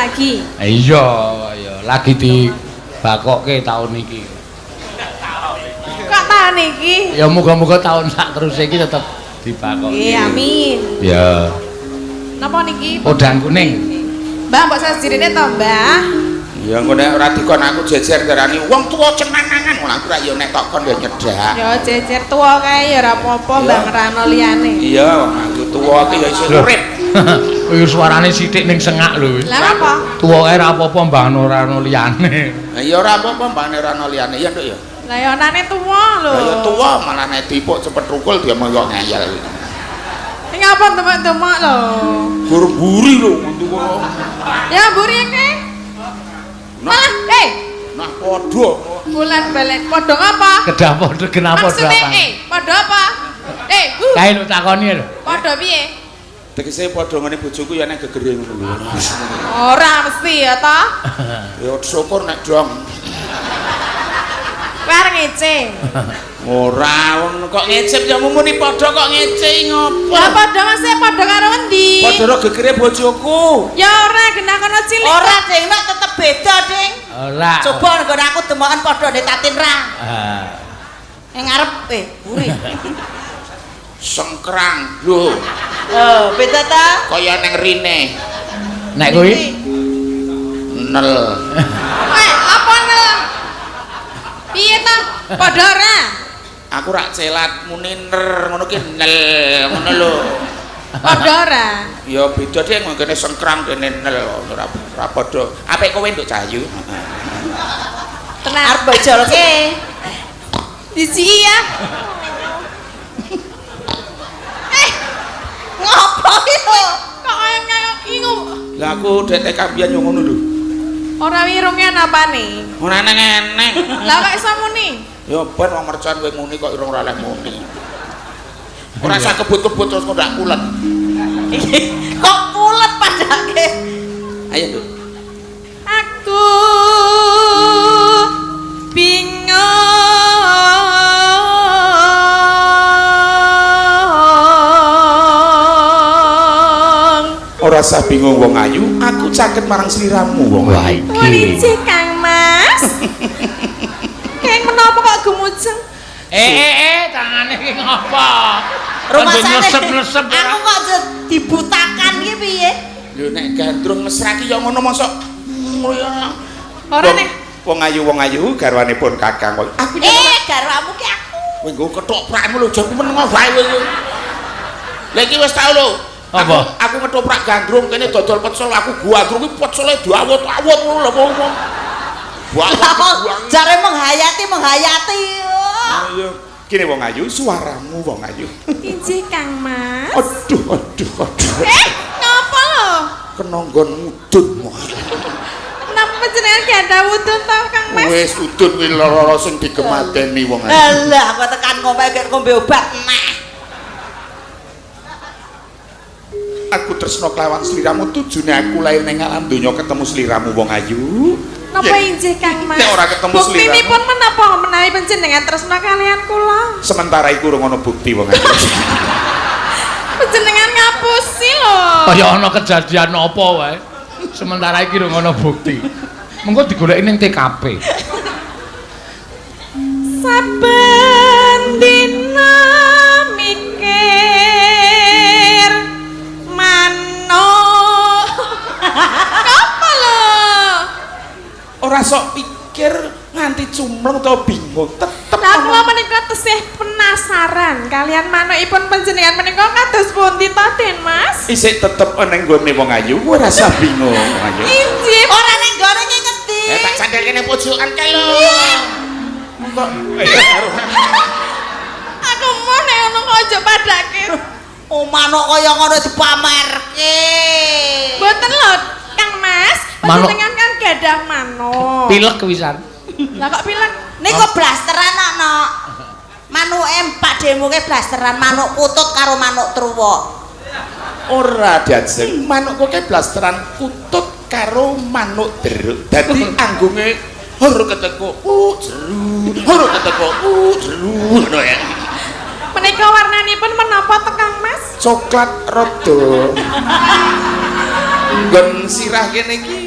lagi. Iya, ya lagi dibakokke tahun iki. Kok tahun iki? Ya muga-muga tahun sak terus iki tetep dibakokke. Iya, amin. Ya. Napa niki? Udang kuning. Mbah, mbok sajirine to, Mbah? Ya engko nek ora dikon aku jejer darani wong tuwa cenangan ngono aku ra ya nek tok kon ya nyedak. Ya jejer tuwa kae ya ora apa-apa, Mbah ngrano liyane. Iya, aku tuwa iki ya isih urip. Kuwi suarane sithik ning sengak lho. Lah apa? Tuwa ae ra apa-apa mbah ora ono liyane. Ya ora apa-apa mbah nek ora ono liyane ya nduk ya. Lah ya anane tuwa lho. Lah ya tuwa malah nek dipuk cepet rukul dia mau kok ngeyel. Ning apa temak-temak lho? Gur buri lho tuwa. Ya mburi iki. Malah, nah padha. Bulan balik padha apa? Kedah padha kenapa Maksudnya, apa? padha apa? Kae lho takoni lho. Padha piye? Tegese padha ngene bojoku ya nek gegere ngono lho. Ora mesti ya ta? Ya syukur nek dong. Bareng ngece. Ora kok ngecep ya mumuni padha kok ngece ngopo? Lah padha mesti padha karo endi? Padha ro gegere bojoku. Ya ora genah kono cilik. Ora, Ding, nek tetep beda, Ding. Ora. Coba nggon aku demoken padha nek tatin ra. Ah. Ning ngarep buri. Sengkrang lho. Beda ta? Kaya ning rine. Nek kuwi Nel. Apa nel? Piye ta? Padha ora? Aku rak celat muni ner ngono ki nel ngono lho. Padha ora? Ya beda dhek ngene sengkrang kene nel ora padha. Apik kowe nduk Cahayu. Tenan. Arep bojolke. Disi ya. Ngopo iki lho? Kok kaya ingu. Lah aku dek kambian yo ngono lho. Ora wirunge apane? Ora eneng-eneng. Lah kok iso muni? Ya ben wong mercon kowe muni kok irung ora oleh muni. Ora usah kebut-kebut terus kok ndak kulet. Kok pulet padake? Ayo, Nduk. Aku bingung. Ora usah bingung wong ayu, aku caket marang sliramu wong wah ayu. iki. Kang Mas. Kang menapa kok gemujeng? Tangane iki ngopo? Rumasane. Nesep-nesep Aku kok dibutakan iki piye? Lho nek gandrung mesra ki ya ngono mosok. Ora nek Wong ayu garwanipun Kakang. Aku Garwamu ki aku. kowe nggo ketoprakmu lho jago meneng wae kowe. Lah iki wis tau lho. Apa? Aku ketoprak gandrung kene dodol pecel aku gandrung ki pecele diawut-awut ngono lho wong. Jare menghayati. Ayo, kene wong ayu, suaramu wong ayu. injih Kang Mas. Aduh. Ngapa lho? Kena nggon mudun. Napa panjenengan gadah wudun to Kang Mas? Wis udun kuwi lara sing digemateni wong ayu. Alah, kok tekan ngombe obat nah. Aku tresno kelawan sliramu, tujune aku lahir ning alam donya ketemu sliramu wong ayu. Napa injih Kang Mas? Nek ora ketemu sliramu. Buktinipun menapa menawi panjenengan tresna kalian kula? Sementara iku ora ono bukti wong ayu. Panjenengan ngapusi lho. Kaya ana kejadian apa wae. Sementara iki ora ono bukti. Mengko digoleki ning TKP. Saben dina mikir manuk. Apa lho? Ora sok pikir nganti cumleng utawa bingung. Tetep Lah kula menika tesih penasaran kalian manukipun panjenengan menika kados pundi to Den Mas? isih tetep ning nggone wong ayu, ora usah bingung wong ayu. Injih. Ora ning gone iki ngendi? Tak sandal kene pojokan kae lho. Kok Aku mau nek ngono kok aja padake. Oh, manuk kaya ngono dipamerke. Mboten lho Kang Mas, Manuk. panjenengan kan gadah manuk. Pilek wisan. Lah kok pilek? Niku blasteran ana. Manuke Pak Demuke blasteran manuk kutut karo manuk truwa. ora diajeng manuk kok blasteran kutut karo manuk deruk. Dadi anggunge hur keteko jeru, hur keteko jeru ngono ya. Menika warnanipun menapa to Kang Mas? Coklat rada. nggon sirah kene iki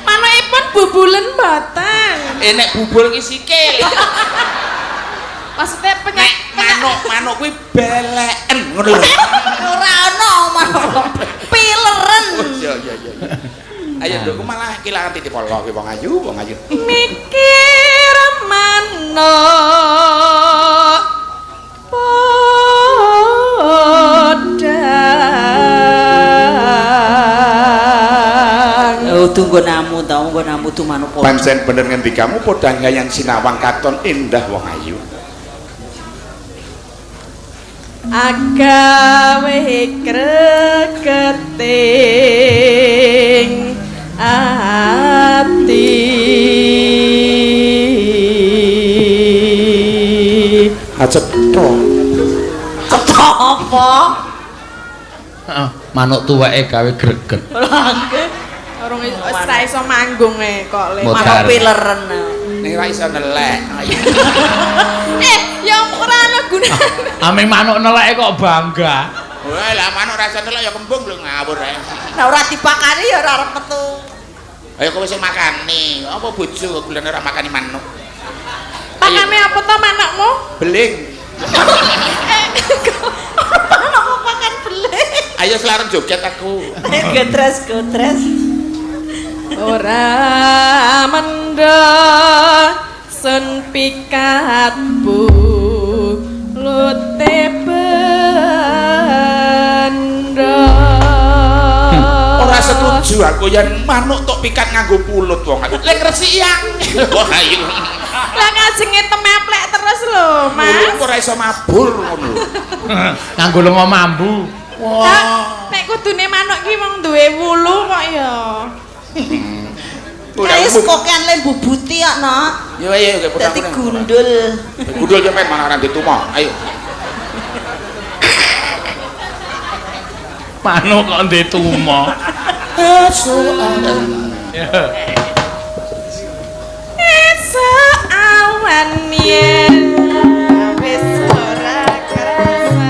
Manukipun bubulen mboten. nek bubul ki sikil Maksudnya nek manuk kuwi beleken ngono lho Ora ana manuk. Pileren. iya ayo ndukku malah kilangan titip Allah ki wong ayu mikir manuk podang. Oh, tunggu namu tu manuk podang. pancen bener ngendikamu podang yang sinawang katon indah wong ayu Agawe gregeting ati acetho Apa? Manuk tuweke gawe greget. Orang wis ra iso manggung kok le. Modar. Manuk pileren. ning ra iso nelek Ya ora ana gunane. Ame manuk neleke kok bangga. wah lah manuk ra iso nelek ya kembung lho ngawur ae Nah ora dipakani ya ora arep metu. ayo kowe sing makani apa bojo bulan ora makani manuk Pakane apa to manukmu? beling Manuk pakan beling. ayo selarang joget aku Gotres. Ora mendha sun pikatmu lute bendha. ora setuju aku yen manuk tok pikat nganggo pulut wong ayu lek resik yang wong ayu Lah kajenge temeplek terus lho, Mas. ora iso mabur ngono Nganggo lenga mambu. Nek kudune manuk ki wong duwe wulu kok ya. Kayak kokean le bubuti kok, Nok. yo ayo ge Dadi gundul. gundul sampean mana ora ditumo ayo Manuk kok ndek tumo. Esuk awan yen wis ora kerasa.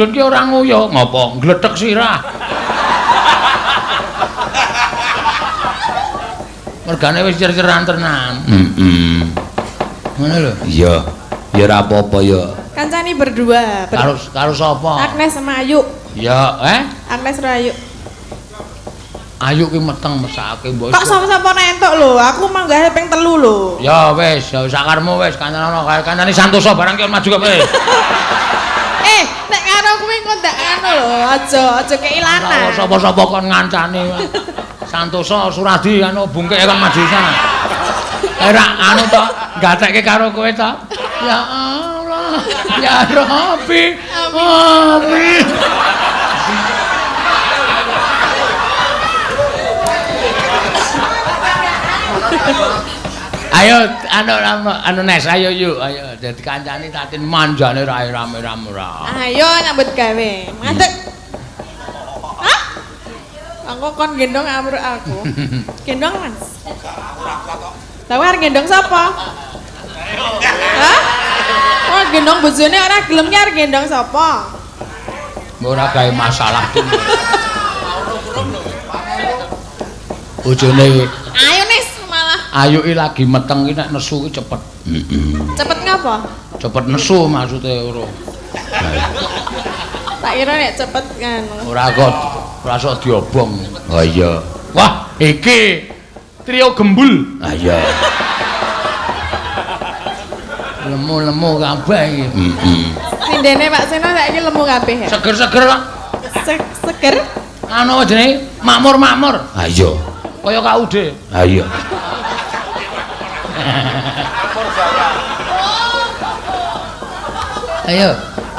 medun ki ora nguyuh. Ngopo? Gletek sirah. Mergane wis cer-ceran tenan. Ngono lho. Iya. Ya ora apa-apa ya. Kancani berdua. Karo sapa? Agnes sama Ayu. Ya, Agnes karo Ayu. Ayu ki meteng mesake mbok. Kok sapa-sapa nentuk lho, aku manggah ping 3 lho. Ya wis, ya sakarmu wis kancane kancane Santoso barang ki maju kabeh. Nek karo kuwi kok ndak anu lho, aja keilanan. Sapa-sapa kon ngancani. Santoso Suradi anu bungkeke kan maju sana. Era anu to, gatekke karo kowe to. Ya Allah. Ya Rabbi. Amin. Ayo anu Nes, ayo yuk, ayo dadi kancane tatin manjane rame-rame ora. Ayo nyambut gawe. Ngadeg. Hah? Aku kon gendong amruk aku. Gendong Mas. Lah arep gendong sapa? Hah? Oh gendong bojone ora gelem ki arep gendong sapa? Ora gawe masalah tuh. Bojone Ayo Nis malah. Ayu ki lagi meteng ki nek nesu ki cepet. Cepet ngapa? Cepet nesu maksude ora. Tak kira nek cepet kan. Ora kok ora sok diobong. Oh iya. Wah, iki trio gembul. Ah iya. Lemu-lemu kabeh iki. Sindene Pak Seno saiki lemu kabeh ya. Seger-seger kok. Seger. Anu jenenge makmur-makmur. Ah iya. Kaya KUD. Ah iya.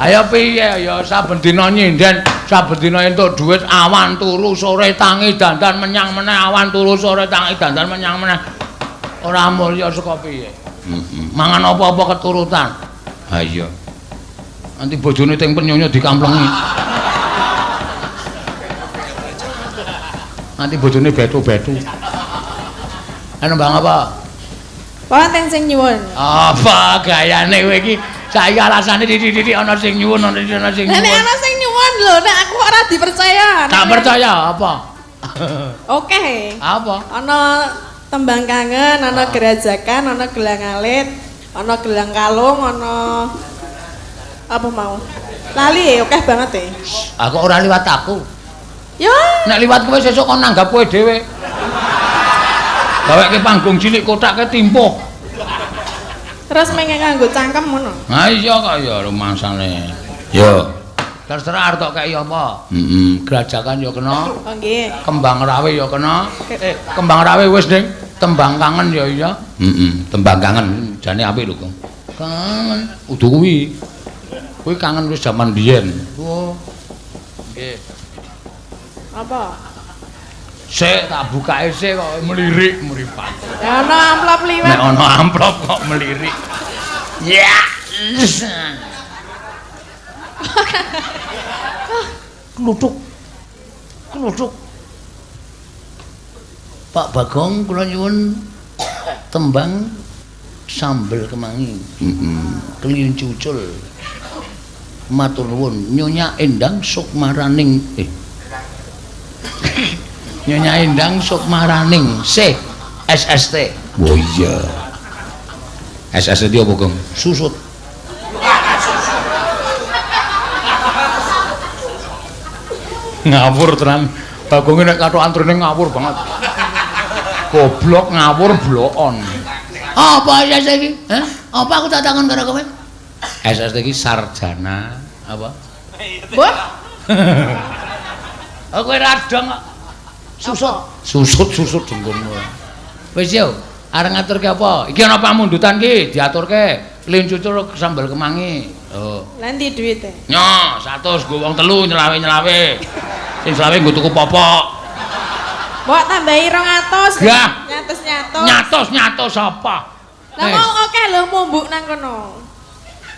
Ayo piye ya saben dina nyinden, saben dina entuk dhuwit awan turu sore tangi dandan menyang meneh awan turu sore tangi dandan menyang meneh. Ora mulya saka piye? Mangan apa-apa keturutan. Ah iya. Nanti bojone teng penyonyo dikamplengi. Nanti bojone betu-betu. Ana Bang apa? Wonten sing nyuwun. Apa gayane kowe iki? Saiki alasane titik-titik ana sing nyuwun, ana sing Nek nyuwun. ana sing nyuwun lho, nek aku ora dipercaya. Tak percaya apa? Oke. Apa? Ana tembang kangen, ana gerajakan, ana gelang alit, ana gelang kalung, ana apa mau? Lali oke banget ya. Aku ora liwat aku. Ya, Nek liwat kowe sesuk kon nanggap kowe dhewe. Gaweke panggung cilik kotakke timpuh. terus mengke nganggo cangkem ngono. Ha iya kok ya rumangsane. Yo. Terserah arep tok kei apa. Gerajakan ya kena. Oh nggih. Kembang rawe ya kena. Kembang rawe wis Ning. Tembang kangen ya iya. Tembang kangen. Jane apik lho, Kang. Kangen. Udu kuwi. Kuwi kangen wis jaman biyen. Oh. Nggih. Apa? Sik tak bukake sik kok melirik mripat. Ya ana amplop liwat. Nek ana amplop kok melirik. Ya. Kluthuk. Kluthuk. Pak Bagong kula nyuwun tembang sambel kemangi. Keliyun cucul. Matur nuwun Nyonya Endang Sukmaraning. Nyonya Endang Sukmaraning SST. Oh iya. SST dia apa, Gong? Susut. Ngawur tenan. Bagong nek kathok antrene ngawur banget. Goblok ngawur blokon. Apa SST iki? Hah? Apa aku tak takon karo kowe? SST iki sarjana apa? Mbah. Aku ora dong kok. Susut jenggonmu. Wis yo, arep ngaturke apa? Iki ana pamundutan ki, diaturke. Lin cucul sambal kemangi. Oh. Lah ndi duwite? Nyo, 100 nggo wong 3 nyelawe-nyelawe. Sing selawe nggo tuku popok. Mbok tambahi 200. Gah. Nyatus. Apa? Lah mau oke lho mumbuk nang kono.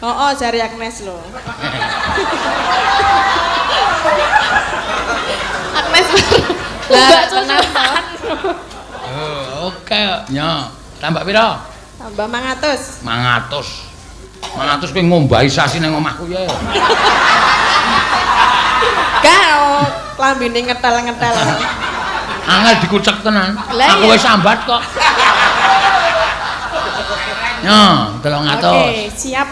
Oh, jari Agnes lho. Agnes. Lah tenan. Oke, nyo. Tambah pira? Tambah 500. 500. 500 kowe ngombahi sasi nang omahku ya. Gak lambene ngetel-ngetel. Angel dikucek tenan. Lah, Aku iya. wis sambat kok. Yo, 300. Oke, siap.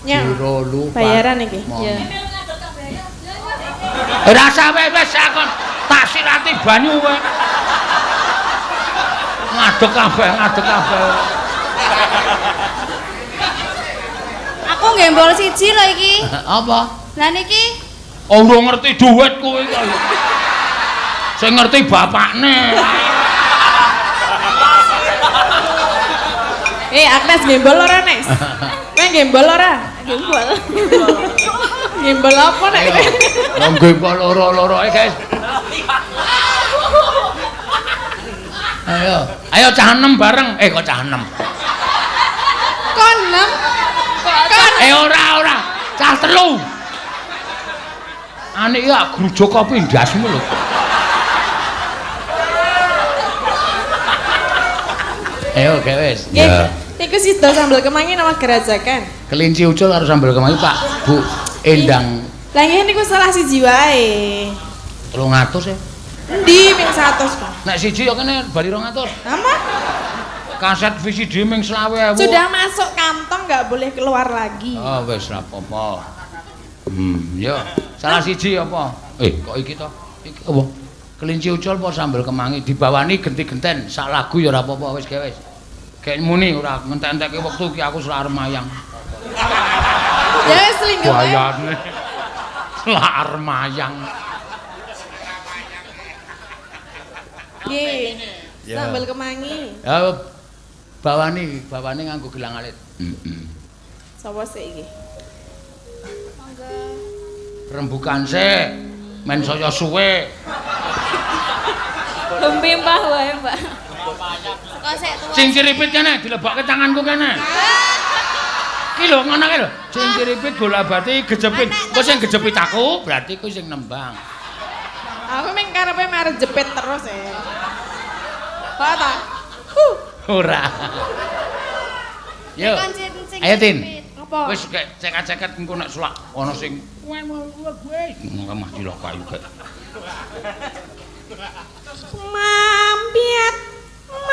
Nya. Piro lupa. Bayaran iki. Ya. Ya. Rasa wis aku tak sirati banyu kowe. Ngadeg kabeh. Aku ngembol siji lho iki. Apa? Lah niki Ora ngerti dhuwit kowe iki. Sing ngerti bapakne. Agnes gembol ora, Nes? Kowe gembol ora? gembol. Gembol apa nek? Wong gembol loro-loroe, guys. Ayo cah 6 bareng. Kok cah 6? Kon 6. Kon Ora. Cah 3. Ane iki grujuk kopi ndasmu lho. Ayo, wis. nggih. Iku sida sambel kemangi nama gerajakan. Kelinci ucul karo sambel kemangi, Pak. Bu, endang. Lah nggih niku salah siji wae. 300 ya. Endi ping 100 kok? Nek siji ya kene bali 200. Apa? Kaset VCD ming 20.000. Sudah masuk kantong nggak boleh keluar lagi. Oh, wis ra apa-apa. Yo. Salah siji apa? Kok iki to? Iki apa? Kelinci ucul apa sambel kemangi dibawani genti-genten sak lagu ya ora apa-apa wis wis. Kayak muni ora ngentek-entekke wektu iki aku selar mayang. Ya wis linggo wae. Bayane. Selar mayang. Nggih. Ya. Sambel kemangi. Ya bawani nganggo gelang alit. Sapa sik iki? Monggo. Rembukan sik. Men saya suwe. Lumpi Mbah wae, Mbak. Kok sik tuwa. Cingkiripit kene dilebokke tanganku kene. Ki lho ngono ki lho. Cingkiripit bola bati gejepit. Kok sing gejepit aku berarti kowe sing nembang. Aku meng karepe marep jepit terus Kok ta? Ora. Yo. Sing Ayo Tin. Apa? Wis ceket-ceket engko nek sulak ana sing mah dilok kayu gek. Mampiat mayon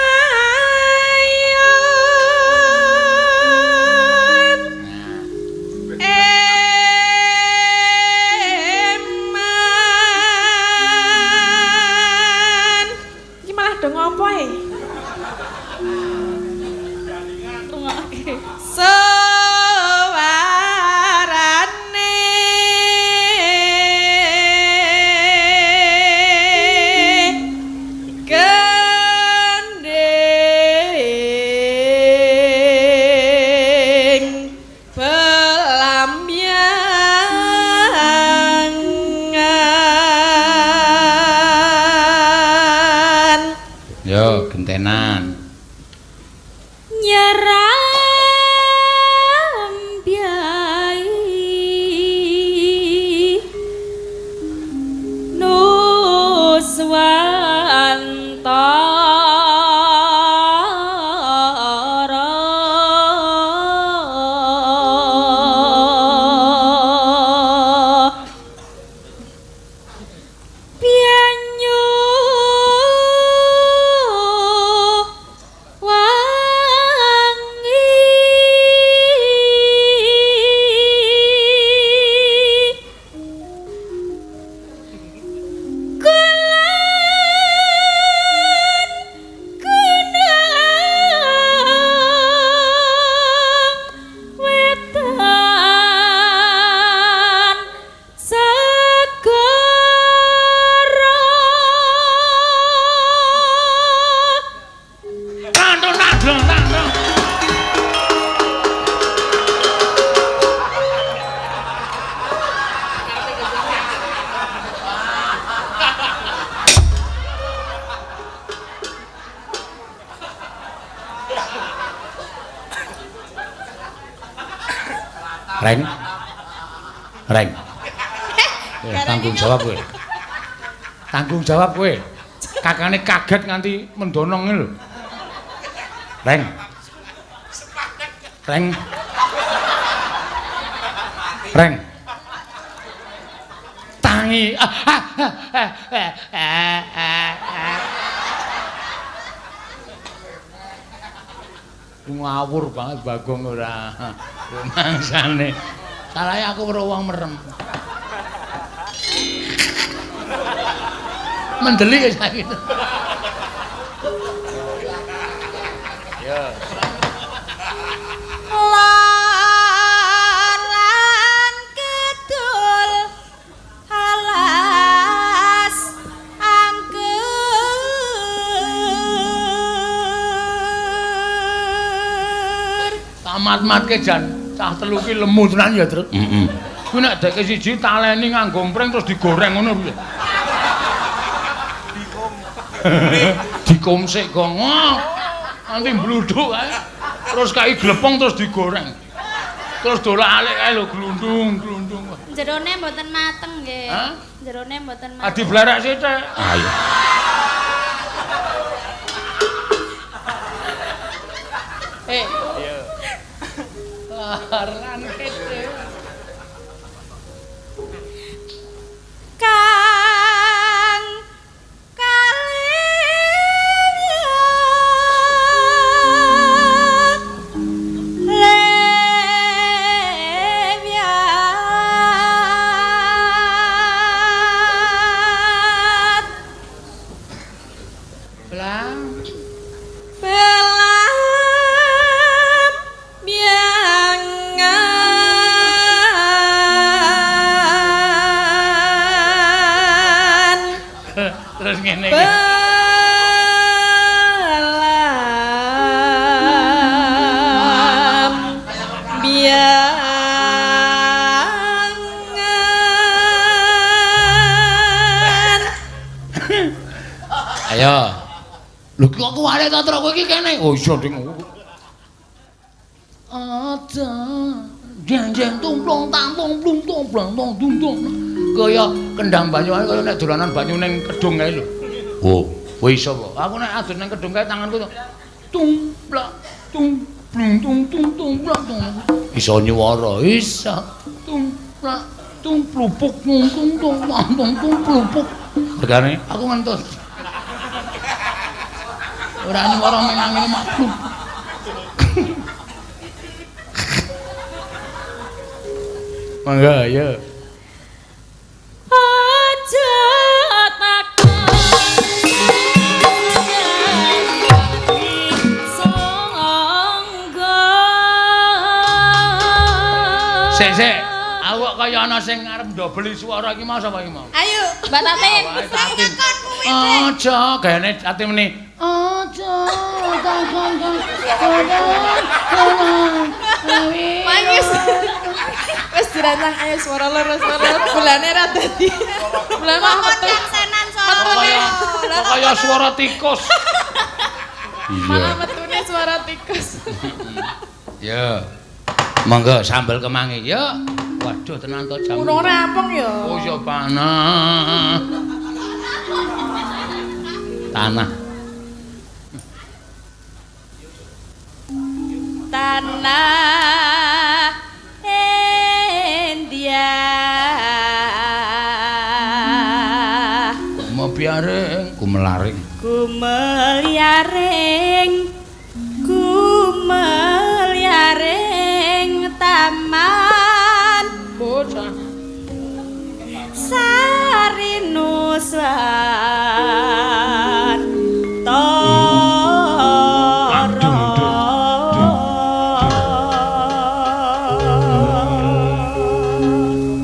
eman. Iki malah dong apa Rungokke. Gentenan. Nyeram biai nuswantara pianyu Reng. Tanggung jawab kowe. Tanggung jawab kowe. Kakane kaget nganti mendonong lho. Reng. tangi. Ngawur banget Bagong ora. Mangsane. Salahe aku weruh wong merem. Mendelik saiki. Ya. Laran kidul alas angker. Tamat-matke jan cah telu ki lemu tenan ya, Truk. Heeh. Kuwi nek deke siji taleni nganggo mpreng terus digoreng ngono piye? Dikomsik gong. Nanti bluduk ae. Terus kai glepong terus digoreng. Terus dolak-alik ae lho glundung. Jerone mboten mateng nggih. Hah? Jerone mboten mateng. Adi blerak sithik. Ayo. Iya. Lan kete. Kang Terus ngene iki. Belam biangan. Ayo. Lho kok kuwale to truk kowe iki kene? Oh iya ding. Ada jeng tumplong tampung plung tumplong tung tung. Kaya kendang Banyuwangi kaya nek dolanan banyu ning kedung kae lho. Oh, kowe iso kok. Aku nek adus ning kedung kae tanganku to tumplak tung plung tung plak tung. Iso nyuwara, iso. Tumplak tung plupuk tung plupuk. Regane aku ngentos. Ora nyuwara menang ngene mak pluk. Mangga ya. Aja takon Sik, aku kok kaya ana sing arep ndobeli swara iki mau sapa iki mau? Ayo, Mbak Tatin. Aja gayane ati meni. Aja takon Mangis. Wis dirancang ayo suara loro bulane ra dadi. Bulan mah metu. Senan solo. Kaya swara tikus. Malah metune suara tikus. Ya. Monggo sambel kemangi ya. Waduh tenan to jam. Ngono rampung ya. Oh ya panah. Tanah. Tanah India Kumepiaring, kumelaring. Kumeliaring taman Bocah. Sarinusan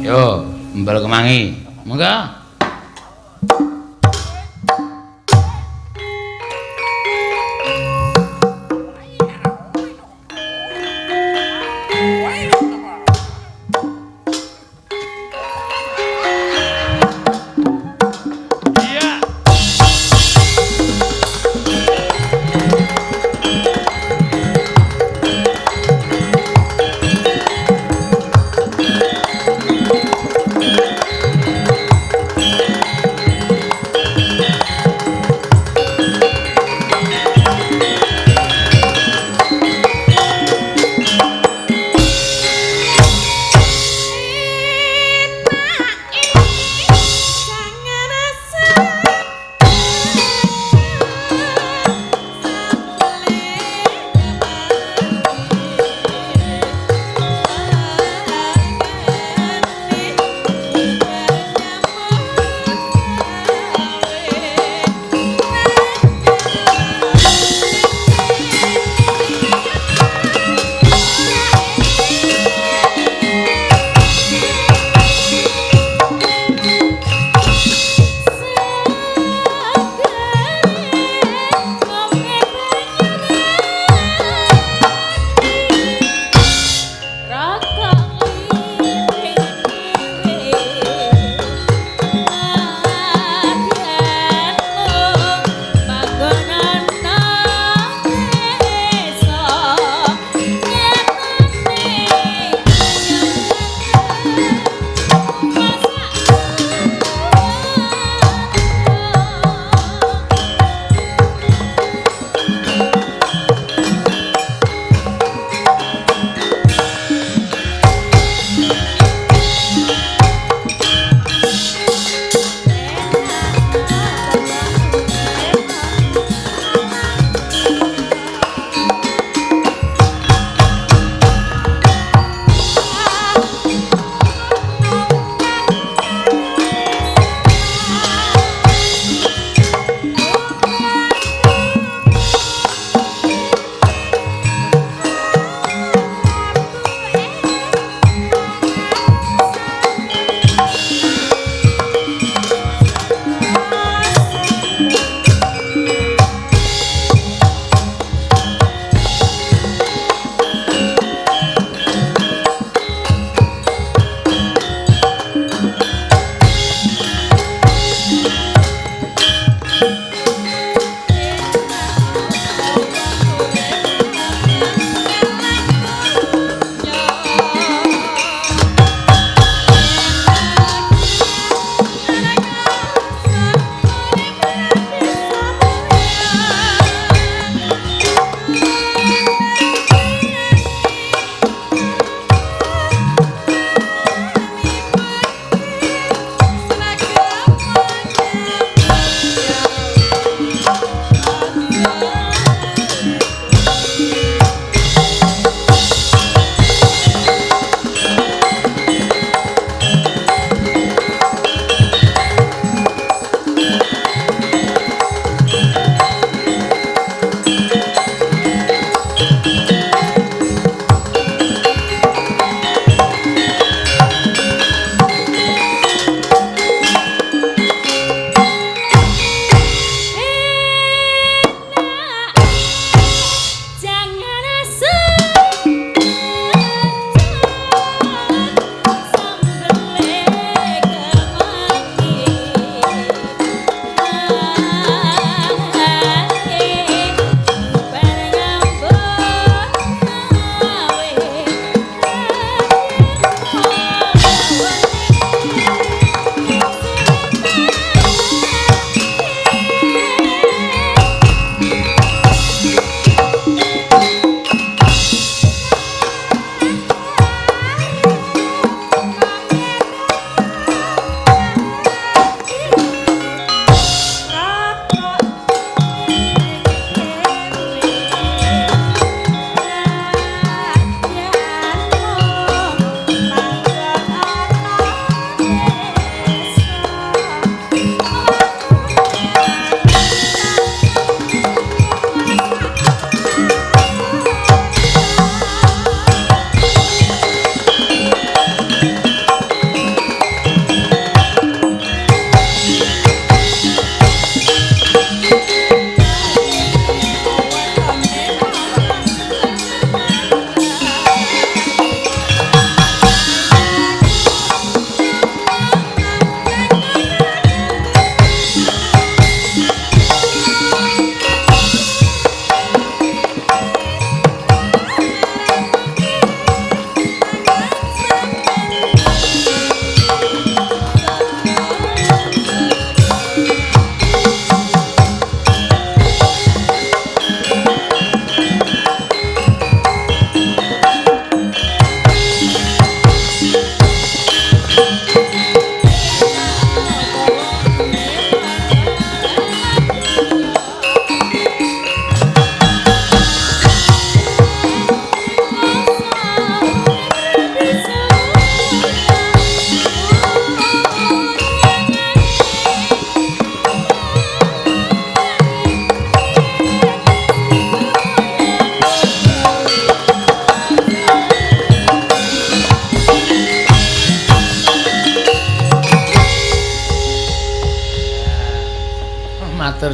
Yo, mbal kemangi. Monggo.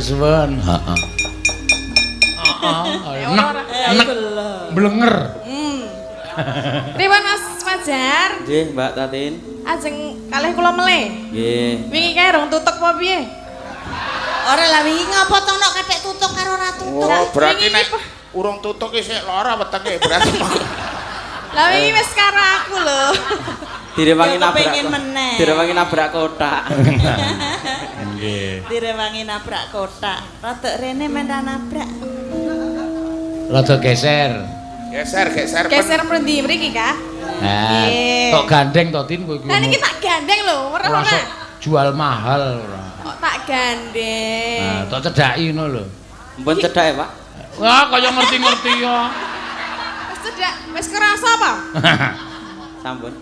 suwun. Heeh. Nek blenger. Pripun Mas Fajar? Nggih, Mbak Tatin. Ajeng kalih kula meleh. Nggih. Wingi kae rong tutuk apa piye? Ora lah wingi ngopo to nek kethek tutuk karo ora tutuk. Oh, berarti nek urung tutuk isih lara wetenge berarti. Lah wingi wis karo aku lho. Direwangi Ya, nabrak. kepengin meneh. Direwangi nabrak kotak. Nggih. Direwangi nabrak kotak. Rada rene men ra nabrak. Rada geser. Geser. Geser mrendi mriki Kak? Nah, Nggih. tok gandeng to Tin kowe iki. Lah niki tak gandeng lho, ora Ora ora. sok jual mahal ora. Kok tak gandeng. Nah, tok cedhaki ngono lho. Mpun cedhake, Pak. Wah, kaya ngerti-ngerti ya. Wis cedak, wis kerasa apa? Sampun.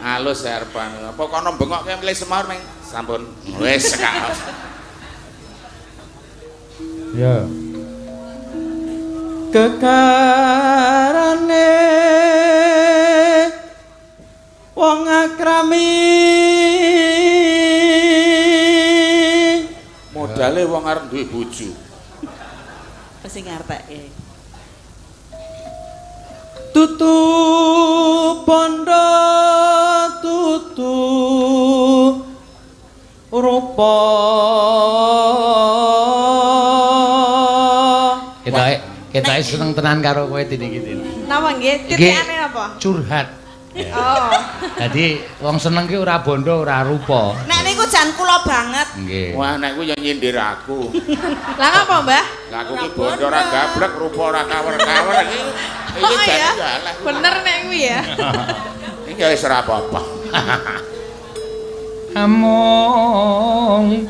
Halus arepan. Apa kono bengokke mlih semar ning sampun. Wis sekak. Ya. Kekarane wong akrami Modale wong arep duwe bojo. Wis ngarteke. tutu bondo tutu rupa Ketoke seneng tenan karo kowe Tin iki Tin. Napa nggih? Iki Titikane apa? curhat. Oh. Dadi wong seneng ki ora bondo ora rupa. Nek niku jan kula banget. Nggih. Wah, nek kuwi ya nyindir aku. Lah ngapa, Mbah? Lah aku ki bondo ora gablek, rupa ora kawer-kawer iki. Iki Oh jan ya. jalan. Bener nek kuwi ya. Iki ya wis ora apa-apa. Among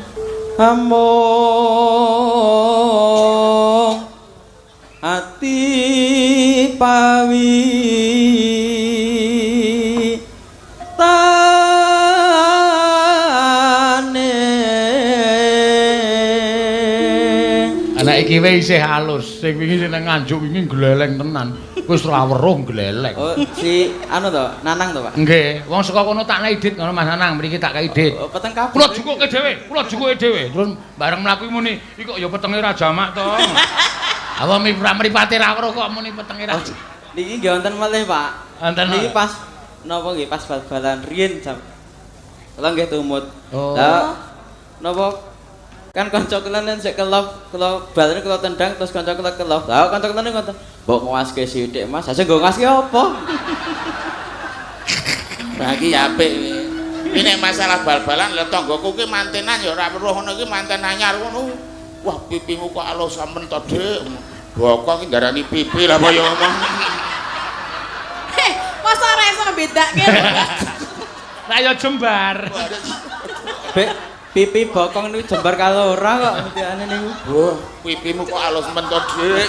ati pawi anak iki wae isih halus. Sing wingi nang Nganjuk wingi gleleng tenan. Wis ora weruh gleleng. Oh, si anu to, Nanang to, Pak. Nggih, wong saka kono tak nek idit ngono Mas Nanang, mriki tak kei idit. Oh, peteng kabeh. Kula jukuke dhewe. Terus bareng mlaku muni, iki kok ya petenge ra jamak to. Apa mripate ra weruh kok muni petenge ra. Niki nggih wonten malih, Pak. Wonten. Niki pas napa nggih pas bal-balan riyin jam. Kula nggih tumut. Oh. Lah napa kan kanca kula nen sik kelop, kula balane kula tendang terus kanca kula kelop. Lah kanca kula nen ngoten. Mbok ngawaske sithik, Mas. Sase nggo ngawaske apa? Lah iki apik iki. Iki nek masalah bal-balan lha tanggoku ki mantenan ya ora weruh ngono iki manten anyar ngono. Wah, pipimu kok alus sampen to, Dik. Bokong ki ndarani pipi lah apa ya ngomong. Masa ora iso bedake. Lah ya jembar. Bek pipi bokong niku jembar karo ora kok mutiane niku. Wah, pipimu kok alus men to, Dik.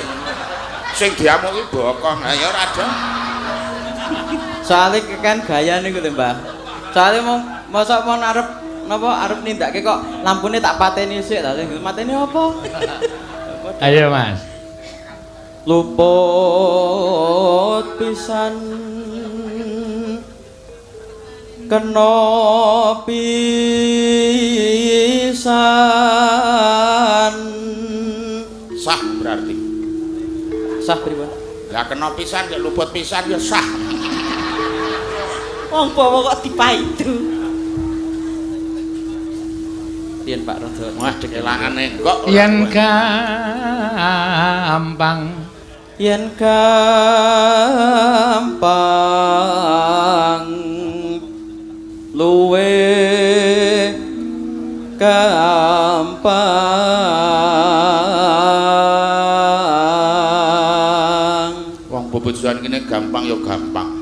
Sing diamuk ki bokong. Lah ya ora ada. Soale kan gaya niku lho, Mbah. Soale mosok mon arep napa arep nindakake kok lampune tak pateni sik lha mateni apa? Ayo Mas. Luput pisan kena pisan Sah berarti. sah pripun? Lah kena pisan ya luput pisan ya sah. Wong bawa kok dipaidu. Riyen Pak Rada. Wah, dikelangane kok. Yen gampang Yen gampang luwe gampang Wong bobojoan kene gampang ya gampang.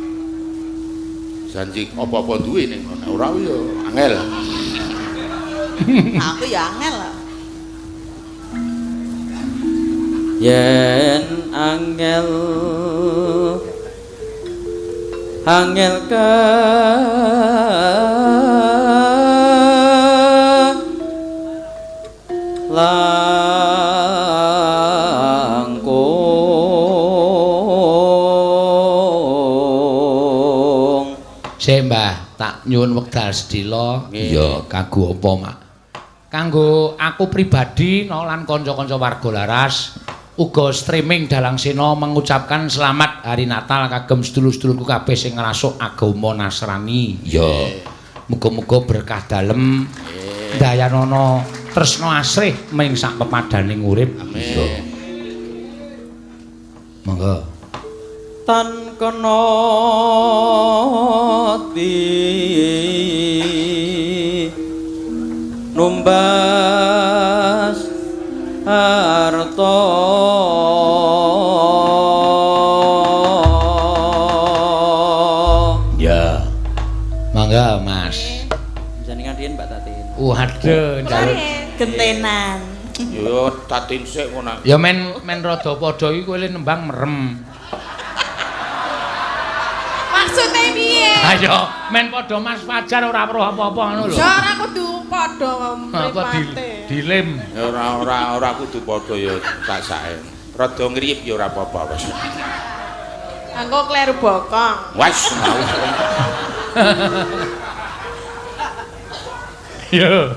Janji apa-apa duwe ning ngono ora ya angel. Aku ya angel lah. yen angel ka langkung Sik Mbah, tak nyuwun wekdal sedila. Nggih. Ya kagu apa Mak? kanggo aku pribadi no, lan kanca-kanca warga laras uga streaming Dalang Sena mengucapkan selamat hari Natal kagem sedulur-sedulurku kabeh sing ngrasuk agama Nasrani. Ya. Muga-muga berkah dalem. Dayanana tresna asrih ming sak pepadaning urip. Amin. Monggo. Tan kena numbas harta ya mangga Mas jenengan riyen Mbak Tatin waduh njaluk gentenan yo Tatin sik ngono ya men rada padha iki kowe nembang merem Maksudnya piye? ayo men padha Mas Fajar ora weruh apa-apa ngono lho Ya ora kudu padha mripate. Dilim. Ya ora kudu padha ya tak sae. Rada ngriyip ya ora apa-apa wis. Anggo kleru bokong. Wes mau. Yo.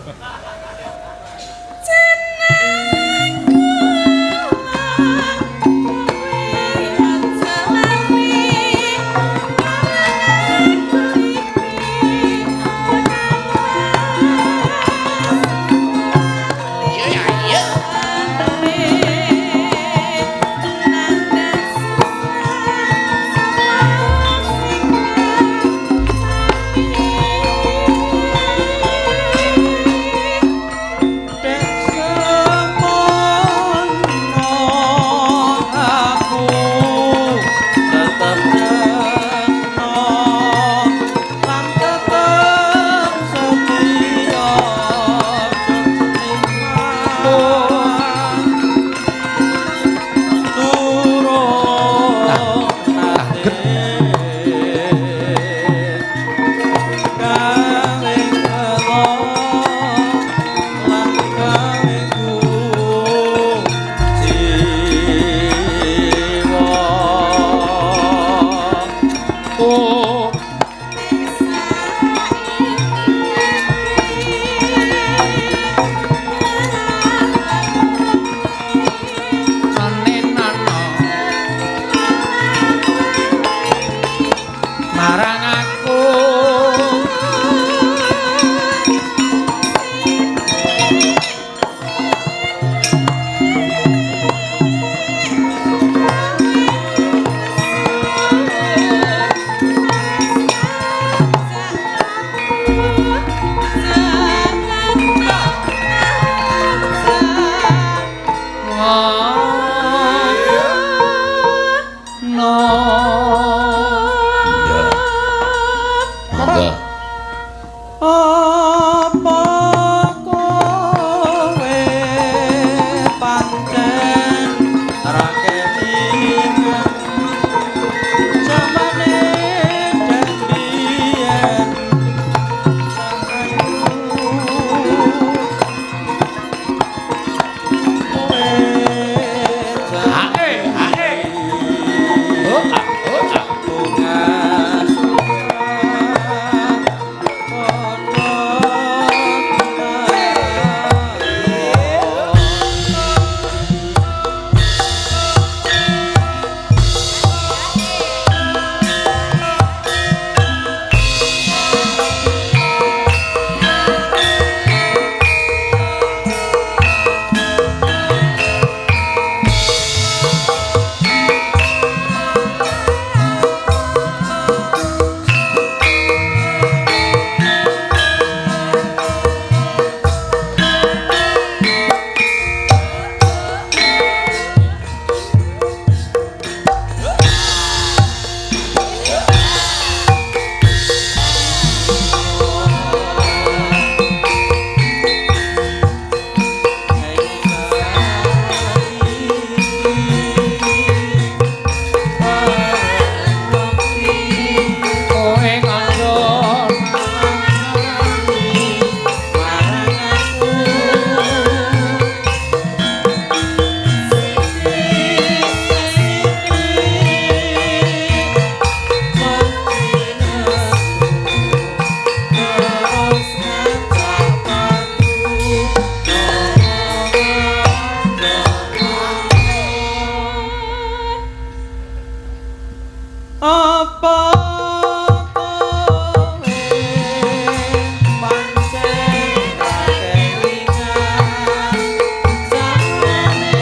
apa kowe pancen kelingan samane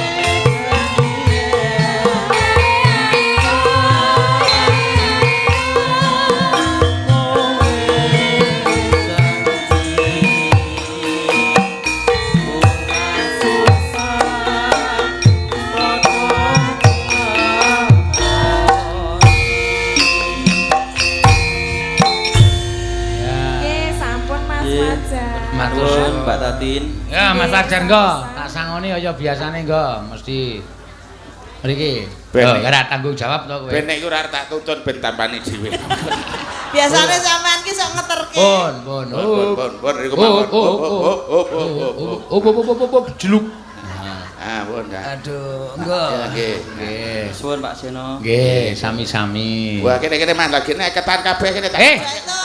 Nggih, sampun Mas Fajar. Matur Nuwun, suwun. Mbak Tatin. Ya Mas Fajar nggo, tak sangoni kaya biasane nggo, mesti mriki. Ben. Yo, ora tanggung jawab to kowe. Ben nek ora tak tuntun ben tampani dhewe. Biasane sampean ki sok ngeterke. Pun, pun. Pun riku mawon. Jeluk. Ah, pun dah. Aduh, engko. Ya nggih. Nggih. Suwun Pak Seno. Nggih, sami-sami. Wah, kene-kene man lagi nek ketan kabeh kene tak. Eh, Itu.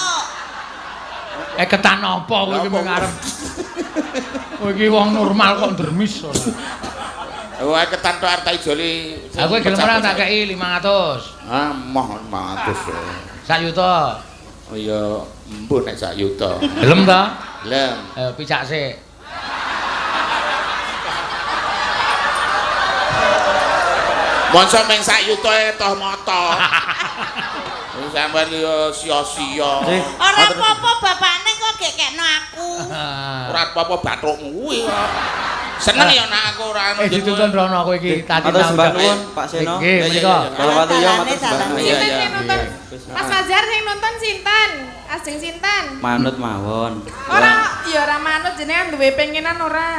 ketan apa kowe iki ngarep? Kowe iki wong normal kok dermis. Wah, ketan tok arep tak ijoli. Aku gelem ora tak kei 500. Ah, moh 500. 1 juta. Oh iya, mbuh nek sak yuta. Gelem ta? Lem. Ayo picak sik. Monso meng sak yuta toh moto. Sampeyan yo sia-sia. Ora apa-apa bapakne kok gek kekno aku. Ora apa-apa bathukmu kuwi kok. Seneng ya nek aku ora anu. Dituntun rono kowe iki tadi Matur tau sembah ucap. nuwun Pak Seno. Nggih, menika. Kalau watu ya matur sembah Dalane, nuwun. Iya, Sinten iya. sing nonton? Mas Fajar sing nonton sinten? Ajeng sinten? Manut mawon. Ora, ya ora manut jenengan duwe pengenan ora?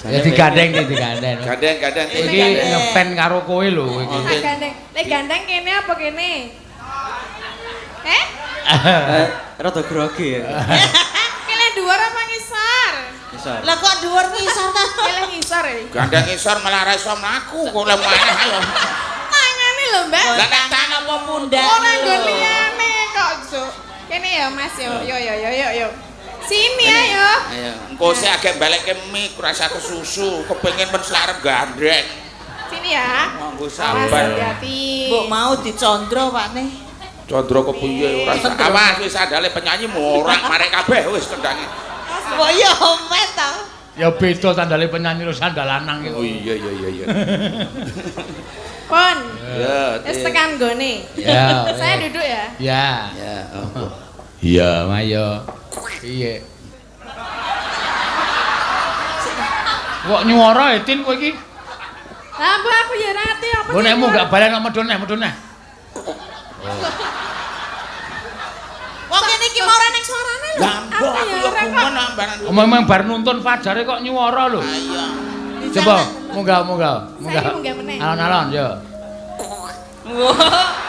Ya digandeng iki digandeng. Gandeng-gandeng Iki ngefan karo kowe lho iki. Ah, gandeng. Lek gandeng kene apa kene? Rada grogi ya. Kene dhuwur apa ngisor? Bisa. Lah kok dhuwur ngisor ta? Kene ngisor e. Gandeng isor malah ora iso mlaku kok lem maneh ayo. Tangane lho, Mbak. Lah nek tangan apa pundak? Ora nggon liyane kok, Cuk. Kene ya, Mas yo. Yo. Sini ayo. Ayo, engko sik agek balekke mik rasa kesusu, kepengin men slarep gandeng. Sini ya. Nganggo Mas samban. hati-hati. Mbok mau dicondro Pakne. Candra kepiye ora awas wis sandale penyanyi morak marek kabeh wis tendange. Mbok yo omet to. Ya beda tandale penyanyi lo sandal lanang Oh iki. iya. Pon. Ya, Wis tekan gone. Ya. Saya duduk ya. Ya. Ya, Iya, Mayo. Piye? Kok nyuara Etin kowe iki? Lah mbak aku ya rati apa Kok nek munggah balen kok medun neh. Wong kene iki mau ora nek suarane lho. Lambo aku yo gumen ambaran. Omong bar nuntun Fajare kok nyuara lho. Iya. Coba munggah. Saya munggah meneh. Alon-alon yo. Wah.